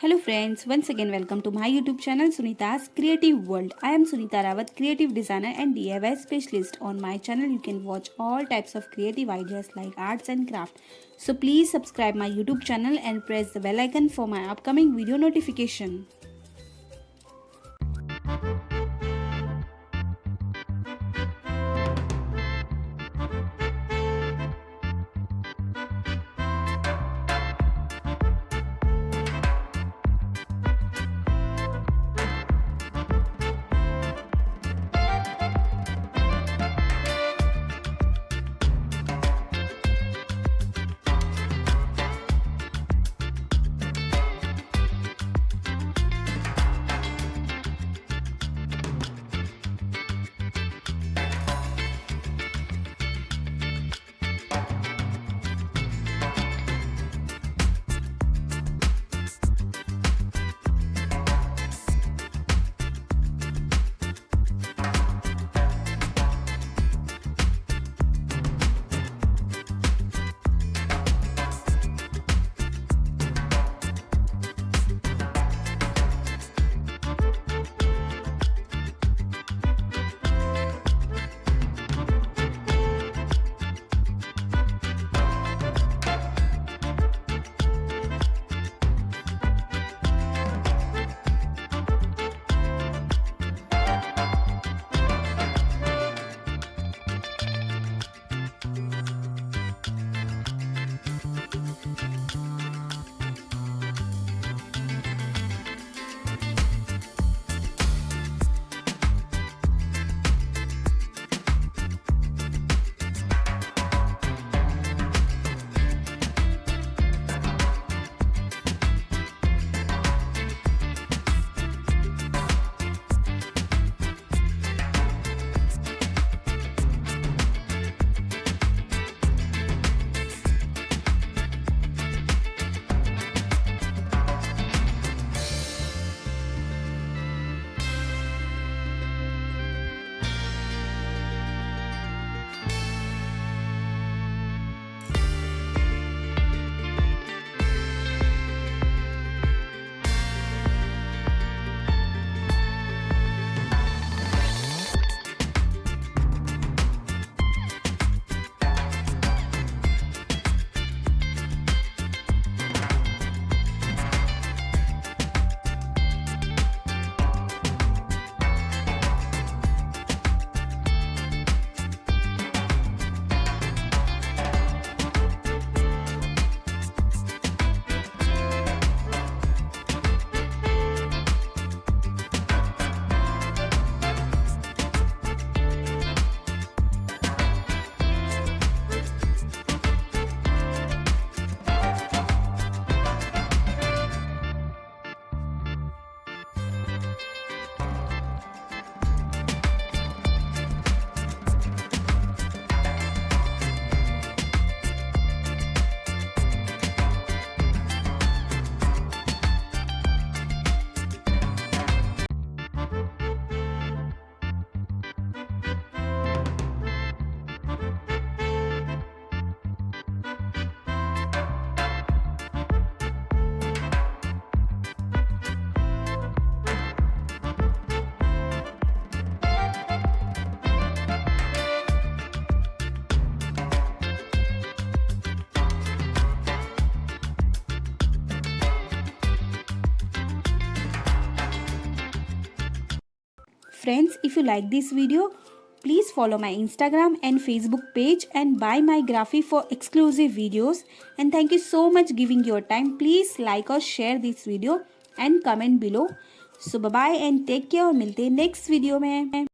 Hello friends, once again welcome to my YouTube channel Sunita's Creative World. I am Sunita Rawat, creative designer and DIY specialist. On my channel you can watch all types of creative ideas like arts and craft. So please subscribe my YouTube channel and press the bell icon for my upcoming video notification. Friends, if you like this video, please follow my Instagram and Facebook page and buy my graphic for exclusive videos. And thank you so much giving your time. Please like or share this video and comment below. So bye bye and take care और मिलते हैं next video में.